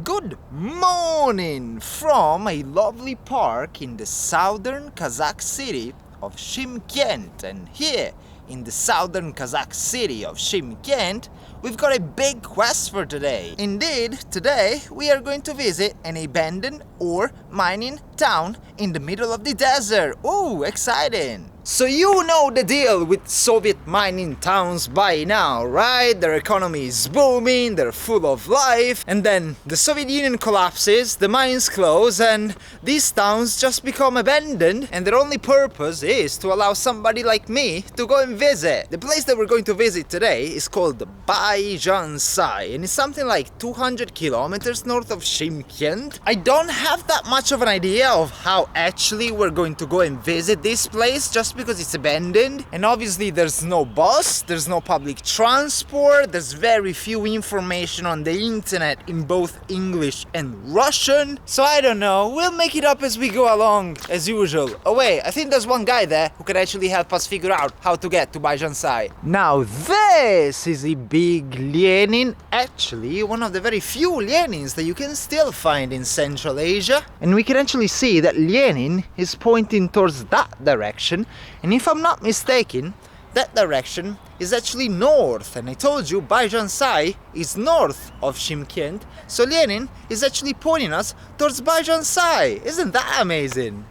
Good morning from a lovely park in the southern Kazakh city of Shymkent. And here in the southern Kazakh city of Shymkent, we've got a big quest for today. Indeed, today we are going to visit an abandoned ore mining town in the middle of the desert. Ooh, exciting! So you know the deal with Soviet mining towns by now, right? Their economy is booming, they're full of life, and then the Soviet Union collapses, the mines close, and these towns just become abandoned, and their only purpose is to allow somebody like me to go and visit. The place that we're going to visit today is called Baijan Sai, and it's something like 200 kilometers north of Shymkent. I don't have that much of an idea of how actually we're going to go and visit this place, just because it's abandoned, and obviously there's no bus, there's no public transport, there's very few information on the internet in both English and Russian, so I don't know, we'll make it up as we go along, as usual. Oh wait, I think there's one guy there who can actually help us figure out how to get to Baijan Sai. Now this is a big Lenin, actually one of the very few Lenins that you can still find in Central Asia, and we can actually see that Lenin is pointing towards that direction. And if I'm not mistaken, that direction is actually north. And I told you Baijan Sai is north of Shymkent, so Lenin is actually pointing us towards Baijan Sai. Isn't that amazing?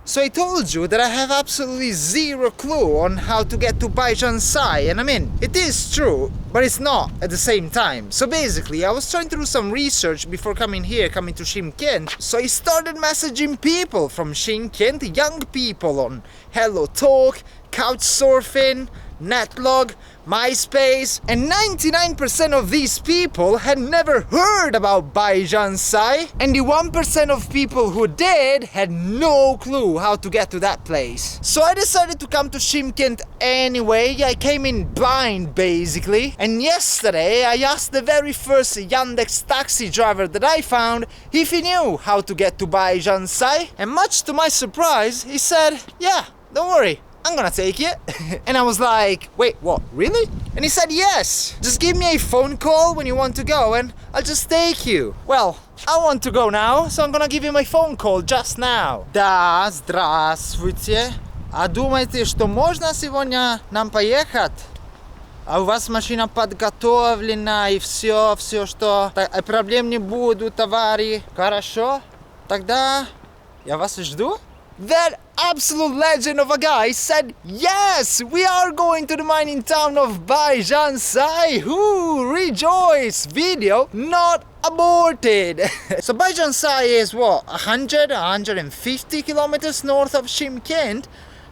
So I told you that I have absolutely zero clue on how to get to Baijan Sai, and I mean, it is true, but it's not at the same time. So basically, I was trying to do some research before coming to Shymkent, so I started messaging people from Shymkent, young people on Hello Talk, Couchsurfing, Netlog, MySpace, and 99% of these people had never heard about Baijan Sai, and the 1% of people who did had no clue how to get to that place. So I decided to come to Shymkent anyway. I came in blind basically, and yesterday I asked the very first Yandex taxi driver that I found if he knew how to get to Baijan Sai, and much to my surprise he said, yeah, don't worry, I'm gonna take it. And I was like, wait, what, really? And he said, yes, just give me a phone call when you want to go and I'll just take you. Well, I want to go now, so I'm gonna give you my phone call just now. Да, здравствуйте. А думаете, что можно сегодня нам поехать? А у вас машина подготовлена и все, что... Проблем не будет, товарищи. Хорошо? Тогда я вас жду. That absolute legend of a guy said, yes, we are going to the mining town of Baijan Sai. Who rejoice! Video not aborted. So Baijan Sai is what, 150 kilometers north of Shymkent.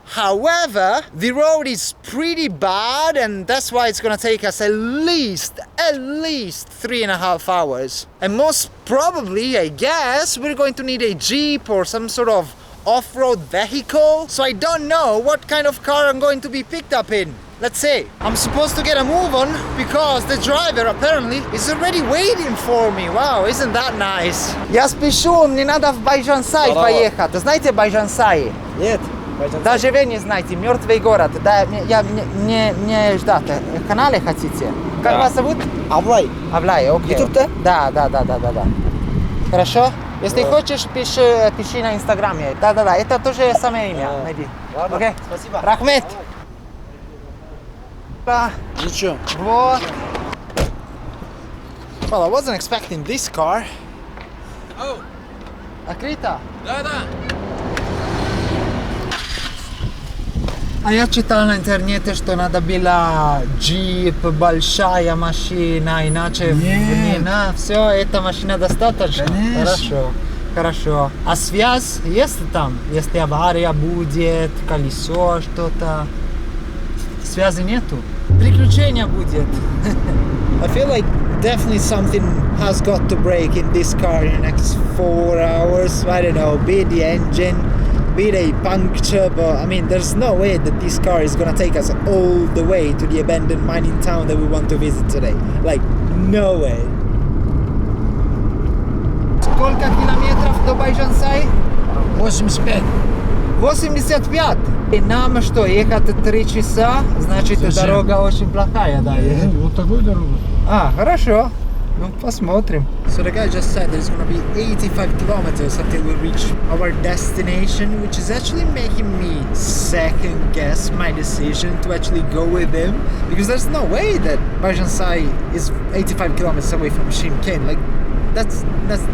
However, the road is pretty bad, and that's why it's gonna take us at least 3.5 hours. And most probably, I guess, we're going to need a jeep or some sort of off-road vehicle, so I don't know what kind of car I'm going to be picked up in. Let's see. I'm supposed to get a move on because the driver apparently is already waiting for me. Wow, isn't that nice? Я спешу, мне надо в Baijan Sai поехать. Знаете Baijan Sai? Нет. Даже вы не знаете, мертвый город. Да, я не ждать. В канале хотите? Как вас зовут? Авлай. Авлай, окей. YouTube-то? Да. Хорошо? Если хочешь, пиши на Инстаграме. Да, это тоже самое имя. Найди. Окей? Спасибо. Рахмет. Ничего. Вот. Well, I wasn't expecting this car. Oh. Открыто? Да. А я читал на интернете, что надо было джип, большая машина, иначе не, все, эта машина достаточно. Конечно. Хорошо. А связь есть там? Если авария будет, колесо, что-то? Связи нету? Приключения будет. I feel like definitely something has got to break in this car in the next 4 hours. I don't know, be it the engine, be it a puncture, but I mean, there's no way that this car is gonna take us all the way to the abandoned mining town that we want to visit today. Like, no way. Сколько километров до Baijan Sai? 85. 85? И нам что, ехать 3 часа? Значит, дорога очень плохая, да? Вот такую дорогу. А, хорошо. Ну, посмотрим. So the guy just said there's gonna be 85 kilometers until we reach our destination, which is actually making me second guess my decision to actually go with him, because there's no way that Baijan Sai is 85 kilometers away from Shimkane. Like, that's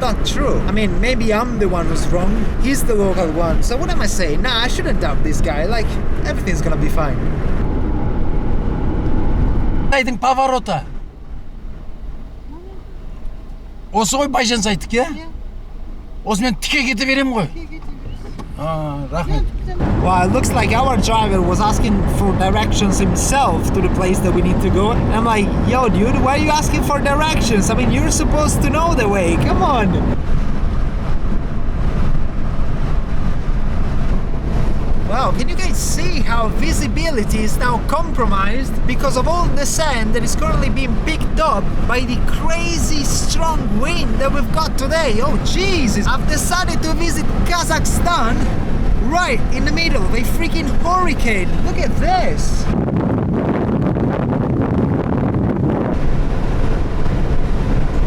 not true. I mean, maybe I'm the one who's wrong. He's the local one. So what am I saying? Nah, I shouldn't doubt this guy. Like, everything's gonna be fine. Сайдың поворота. Осы ғой Байжан Сайдікі, осымен тіке кете берем ғой. Рахмет. Well, it looks like our driver was asking for directions himself to the place that we need to go. And I'm like, yo, dude, why are you asking for directions? I mean, you're supposed to know the way. Come on. Wow, can you guys see how visibility is now compromised because of all the sand that is currently being picked up by the crazy strong wind that we've got today? Oh Jesus! I've decided to visit Kazakhstan right in the middle of a freaking hurricane. Look at this!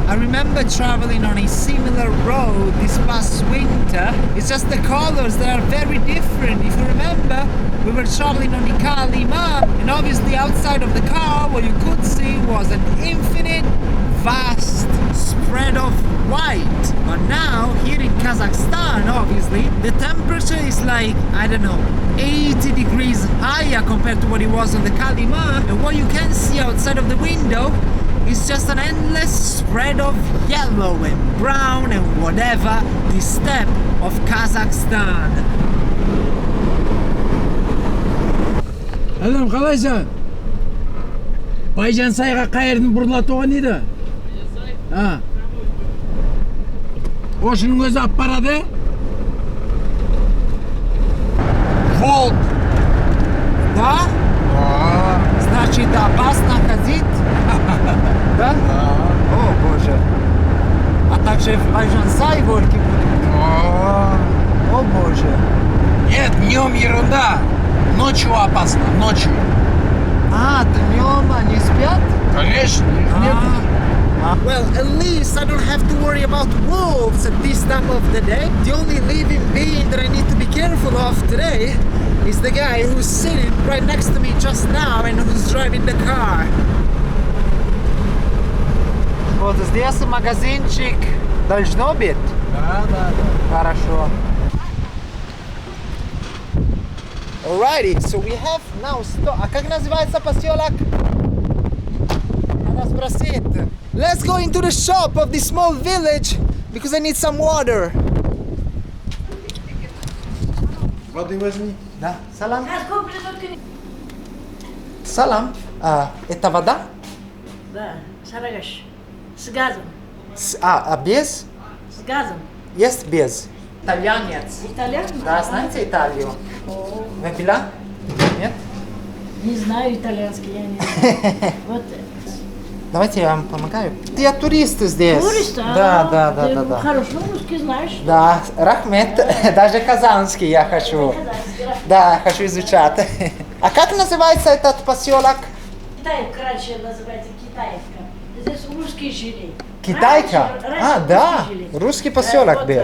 I remember traveling on a similar road this past winter. It's just the colors that are very different. If you remember, we were traveling on the Kalima, and obviously outside of the car what you could see was an infinite, vast spread of white. But now, here in Kazakhstan, obviously, the temperature is like, I don't know, 80 degrees higher compared to what it was on the Kalima. And what you can see outside of the window is just an endless spread of yellow and brown and whatever, the steppe of Kazakhstan. Adam, қалайсың? Байжан Сайға қайырдың бұрылатуға неді? Осының өзі ап барады? Волк! Да? Значит, опасно ходить? Да? О, боже. А также в Baijan Sai волки будут? О, боже. Нет, днем ерунда. Ночью опасно, ночью. А, днем они спят? Конечно, их нет. Well, at least I don't have to worry about wolves at this time of the day. The only living being that I need to be careful of today is the guy who's sitting right next to me just now and who's driving the car. Вот здесь магазинчик должно быть? Да. Хорошо. Alrighty, so we have now А как называется поселок? Надо спросить. Let's go into the shop of this small village because I need some water. Воды возьми. Да, салам. Салам. Это вода? Да, Сарагаш. С газом. Без? С газом. Есть без. Итальянец. Итальян? Да, знаете Италию? О, Вы была? Нет? не знаю итальянский, я не знаю. Вот. Давайте я вам помогаю. Я турист здесь. Турист? Да. Ты хорошо русский знаешь? Да, Рахмет. Даже казанский я хочу. Да, хочу изучать. А как называется этот поселок? Китаевка раньше называется Китаевка. Здесь русские жили. Китайка? Раньше Да, русские жили. русский поселок Вот, был.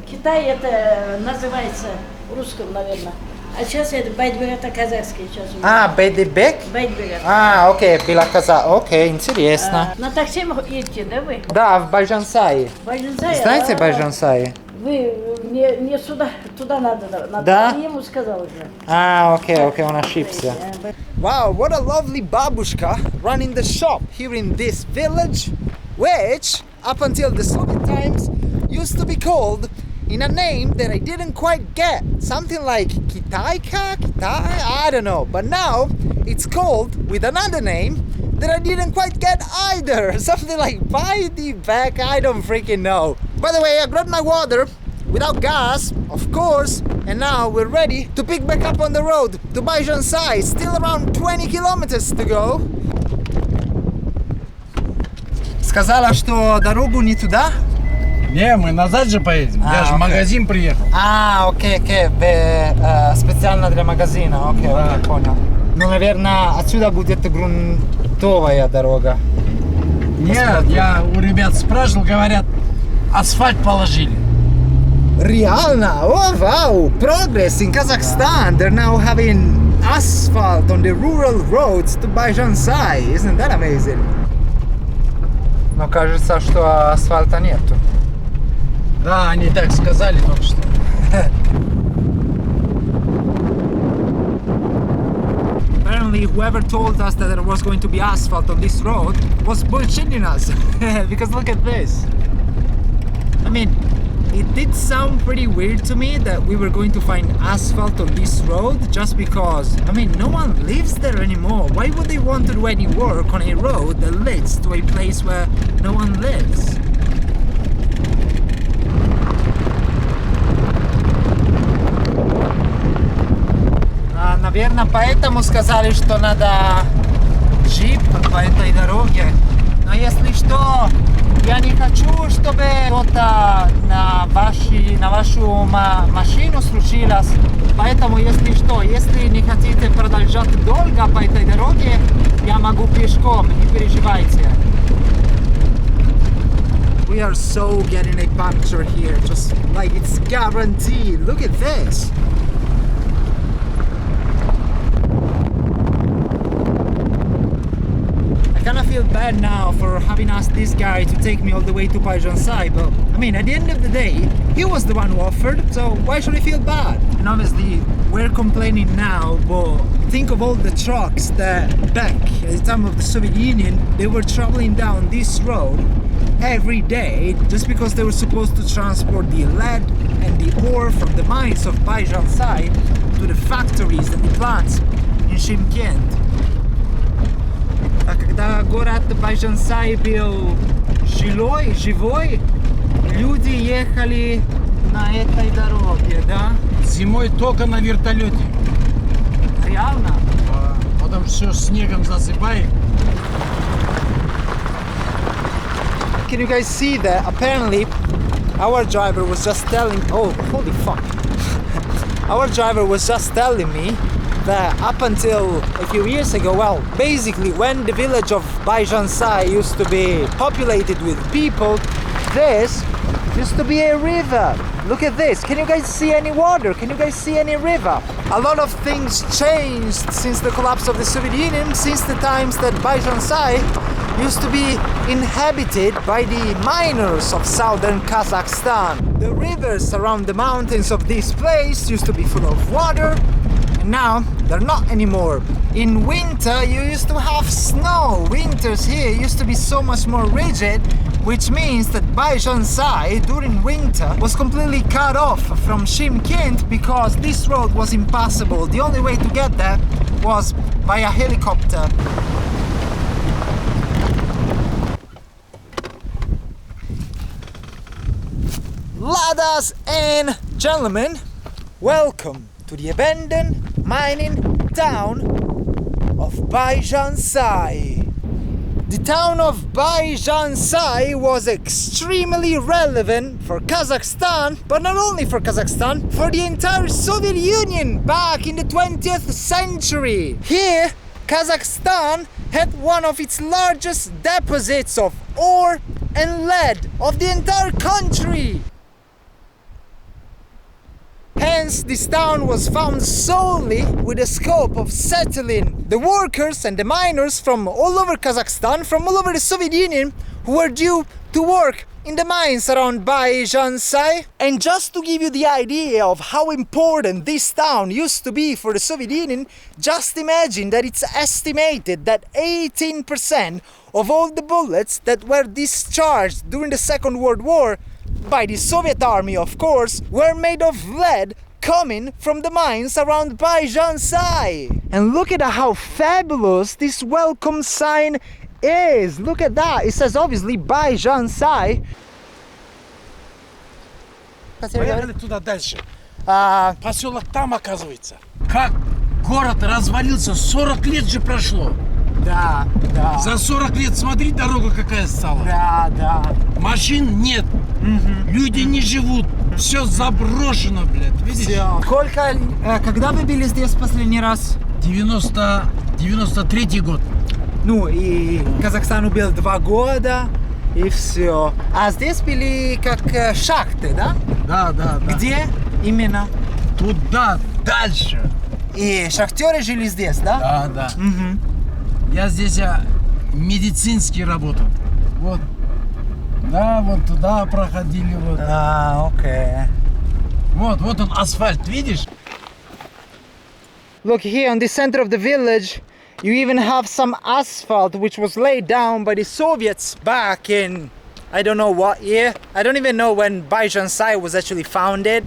Китай это называется русском, наверное. А сейчас это Байдбек, это казахский сейчас. Бейдебек? Байдбек. Окей, была казах. Окей, интересно. На такси едете, да вы? Да, в Baijan Sai. Baijan Sai, Знаете Baijan Sai? Вы не сюда, туда надо. Да? Я ему сказал уже. Окей, он ошибся. Wow, what a lovely babushka running the shop here in this village, which, up until the Soviet times, used to be called in a name that I didn't quite get. Something like Kitai, I don't know. But now, it's called with another name that I didn't quite get either. Something like Baidibek, I don't freaking know. By the way, I grabbed my water without gas, of course, and now we're ready to pick back up on the road to Baijan Sai. Still around 20 kilometers to go. Сказала, что дорогу не туда? Не, мы назад же поедем. Я же в магазин приехал. Окей, специально для магазина, окей, понял. Ну, наверное, отсюда будет грунтовая дорога. Нет, я у ребят спрашивал, говорят, асфальт положили. Реально? Oh wow! Progress in Kazakhstan! They're now having asphalt on the rural roads to Baijan Sai. Isn't that amazing? Но кажется, что асфальта нету. Да, они так сказали только что. Apparently, whoever told us that there was going to be asphalt on this road was bullshitting us. Because look at this. I mean, it did sound pretty weird to me that we were going to find asphalt on this road just because, I mean, no one lives there anymore. Why would they want to do any work on a road that leads to a place where no one lives? Наверное, поэтому сказали, что надо джип по этой дороге. Но если что, я не хочу, чтобы кто-то на вашу машину случилось. Поэтому, если что, если не хотите продолжать долго по этой дороге, я могу пешком, не переживайте. We are so getting a puncture here, just like it's guaranteed. Look at this. I kind of feel bad now for having asked this guy to take me all the way to Baijan Sai, but I mean, at the end of the day, he was the one who offered, so why should I feel bad? And obviously, we're complaining now, but think of all the trucks that back at the time of the Soviet Union, they were traveling down this road every day just because they were supposed to transport the lead and the ore from the mines of Baijan Sai to the factories and the plants in Shymkent. А когда город Baijan Sai был живой, люди ехали на этой дороге, да? Зимой только на вертолете. Реально? Потом все снегом засыпает. Can you guys see that? Apparently, our driver was just telling... Oh, holy fuck. Our driver was just telling me that up until a few years ago, well, basically when the village of Baijan Sai used to be populated with people, this used to be a river. Look at this. Can you guys see any water? Can you guys see any river? A lot of things changed since the collapse of the Soviet Union, since the times that Baijan Sai used to be inhabited by the miners of southern Kazakhstan. The rivers around the mountains of this place used to be full of water, and now they're not anymore. In winter you used to have snow. Winters here used to be so much more rigid, which means that Baijan Sai during winter was completely cut off from Shymkent because this road was impassable. The only way to get there was by a helicopter. Ladas and Gentlemen, welcome to the abandoned mining town of Baijan Sai. The town of Baijan Sai was extremely relevant for Kazakhstan, but not only for Kazakhstan, for the entire Soviet Union back in the 20th century. Here, Kazakhstan had one of its largest deposits of ore and lead of the entire country. Hence, this town was found solely with the scope of settling the workers and the miners from all over Kazakhstan, from all over the Soviet Union, who were due to work in the mines around Baijan Sai. And just to give you the idea of how important this town used to be for the Soviet Union, just imagine that it's estimated that 18% of all the bullets that were discharged during the Second World War by the Soviet army, of course, were made of lead coming from the mines around Baijan Sai. And look at how fabulous this welcome sign is. Look at that. It says obviously Baijan Sai. Поехали туда дальше. Поселок там, оказывается. Как город развалился, 40 лет же прошло. Да. Да. За 40 лет смотри, дорога какая стала. Да, да. Машин нет. Люди не живут. Все заброшено, блядь. Видишь? Всё. Когда вы были здесь последний раз? 93-й год. Ну и Казахстану был 2 года, и все. А здесь были как шахты, да? Да, да, да. Где именно? Туда, дальше. И шахтеры жили здесь, да? Да, да. Мгм. Я здесь медицинский работал. Вот. Да, вот туда проходили. Вот. Окей. Вот он асфальт, видишь? Look here on the center of the village, you even have some asphalt which was laid down by the Soviets back in I don't know what year. I don't even know when Baijan Sai was actually founded.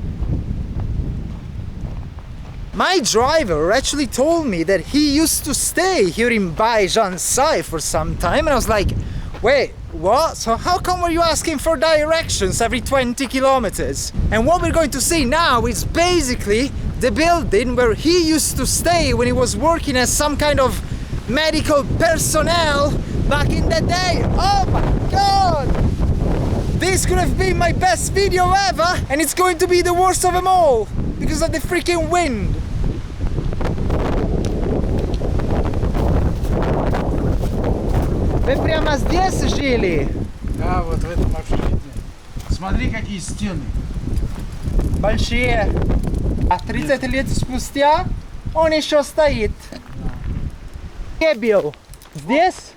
My driver actually told me that he used to stay here in Baijan Sai for some time, and I was like, wait, what? So how come are you asking for directions every 20 kilometers? And what we're going to see now is basically the building where he used to stay when he was working as some kind of medical personnel back in the day. Oh my god! This could have been my best video ever, and it's going to be the worst of them all because of the freaking wind. Вы прямо здесь жили? Да, вот в этом общежитии. Смотри, какие стены. Большие. А 30 лет спустя он еще стоит. Где был? Здесь?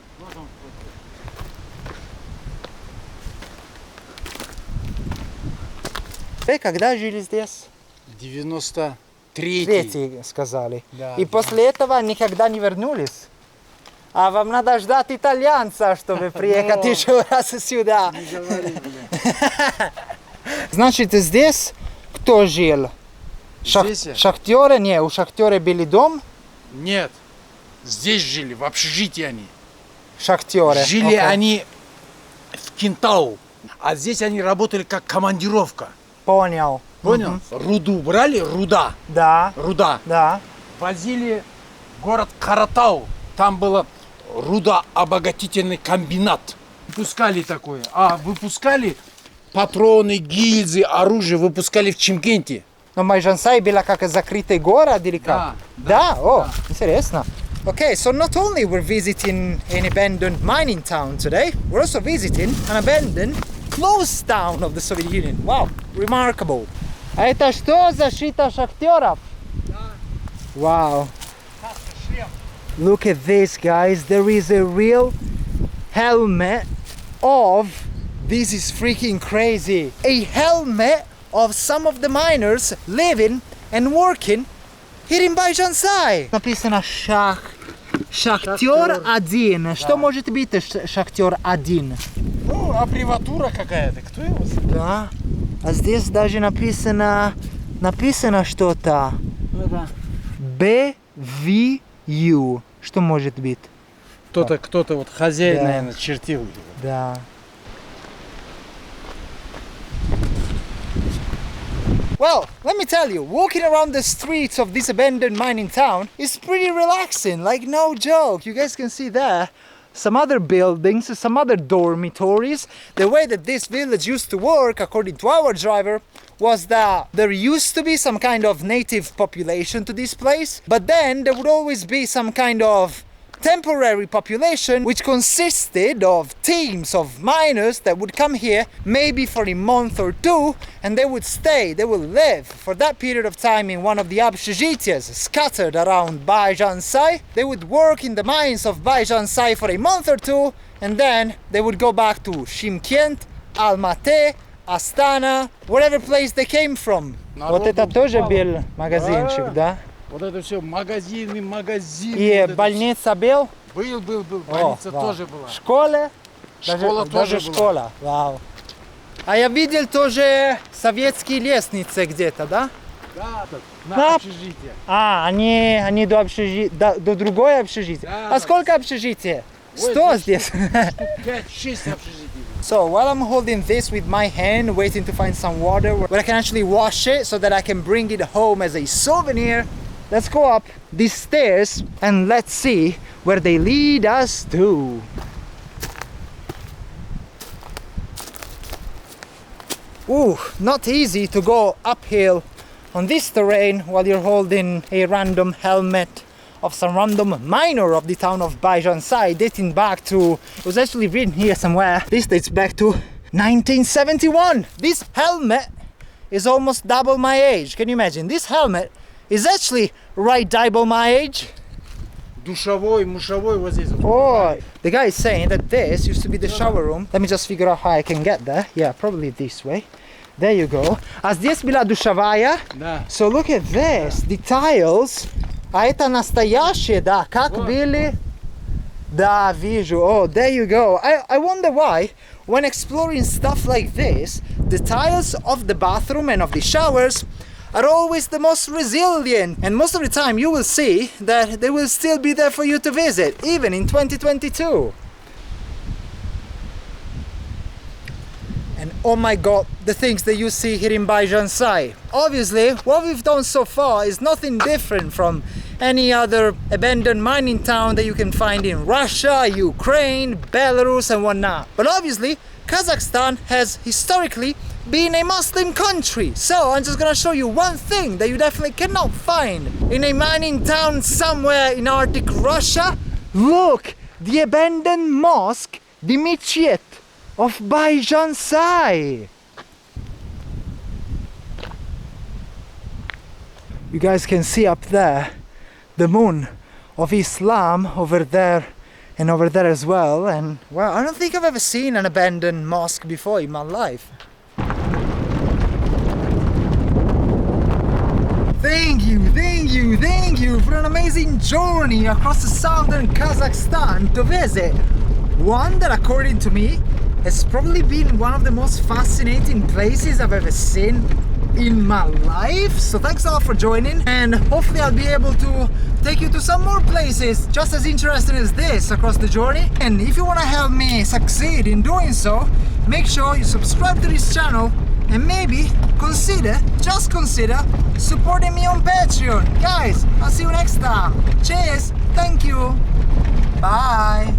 Вы когда жили здесь? 93-й. Третий сказали. Да, И да. после этого никогда не вернулись. А вам надо ждать итальянца, чтобы приехать еще раз сюда. Не говори, бля. Значит, здесь кто жил? Здесь? Шахтеры? Не, у шахтера были дом. Нет. Здесь жили, в общежитии они. Шахтеры. Жили Окей. они в Кентау. А здесь они работали как командировка. Понял. Понял? Руду брали, руда. Да, Руда. да. Возили в город Каратау. Там было рудообогатительный комбинат. Выпускали такое. А выпускали патроны, гильзы, оружие выпускали в Чимкенте. Но Baijan Sai была как закрытый город или как? Да, о, интересно. Okay, so not only we're visiting an abandoned mining town today, we're also visiting an abandoned closed town of the Soviet Union. Wow, remarkable. А это что, защита шахтеров? Wow. Look at this, guys. There is a real helmet of, this is freaking crazy, a helmet of some of the miners living and working here in Baijan Sai. Написано шахтер один. Что может быть шахтер один? Ну, аббревиатура какая-то. Кто его знает? Да. А здесь даже написано что-то. BVU. Что может быть? Кто-то вот хозяин, Да. наверное, чертил его. Да. Well, let me tell you, walking around the streets of this abandoned mining town is pretty relaxing, like no joke. You guys can see there some other buildings, some other dormitories. The way that this village used to work, according to our driver, was that there used to be some kind of native population to this place, but then there would always be some kind of temporary population which consisted of teams of miners that would come here maybe for a month or two, and they would stay, they would live for that period of time in one of the общежитиas scattered around Baijan Sai. They would work in the mines of Baijan Sai for a month or two, and then they would go back to Shymkent, Almaty, Astana, whatever place they came from. Вот это тоже был магазинчик, да? Вот это все магазины. И вот это больница был? всё. Был. О, Больница вау. тоже была. Школа? Школа тоже даже была. школа. Вау. А я видел тоже советские лестницы где-то, да? Да, тут, Да. на общежитие. А, они до общежития, до другой общежития. Да, А да. сколько общежития? Ой, 100 здесь. 5-6 общежитий. So while I'm holding this with my hand, waiting to find some water where I can actually wash it so that I can bring it home as a souvenir, let's go up these stairs and let's see where they lead us to. Ooh, not easy to go uphill on this terrain while you're holding a random helmet of some random miner of the town of Baijan Sai, dating back to, it was actually written here somewhere, this dates back to 1971. This helmet is almost double my age. Can you imagine? This helmet is actually right double my age. Душевой, мушевой, вот здесь. Oh, the guy is saying that this used to be the shower room. Let me just figure out how I can get there. Yeah, probably this way. There you go. А здесь была душевая. Да. So look at this. The tiles. А это настоящие, да, как были. Да, вижу. Oh, there you go. I wonder why, when exploring stuff like this, the tiles of the bathroom and of the showers are always the most resilient, and most of the time you will see that they will still be there for you to visit, even in 2022. And oh my god, the things that you see here in Baijan Sai. Obviously, what we've done so far is nothing different from any other abandoned mining town that you can find in Russia, Ukraine, Belarus and whatnot. But obviously, Kazakhstan has historically been a Muslim country. So I'm just gonna show you one thing that you definitely cannot find in a mining town somewhere in Arctic Russia. Look, the abandoned mosque, the Michit of Baijan Sai. You guys can see up there the moon of Islam over there and over there as well. And well, I don't think I've ever seen an abandoned mosque before in my life. Thank you for an amazing journey across the southern Kazakhstan to visit one that, according to me, has probably been one of the most fascinating places I've ever seen in my life. So thanks a lot for joining, and hopefully I'll be able to take you to some more places just as interesting as this across the journey. And if you want to help me succeed in doing so, make sure you subscribe to this channel and maybe just consider supporting me on Patreon. Guys, I'll see you next time. Cheers, thank you, bye.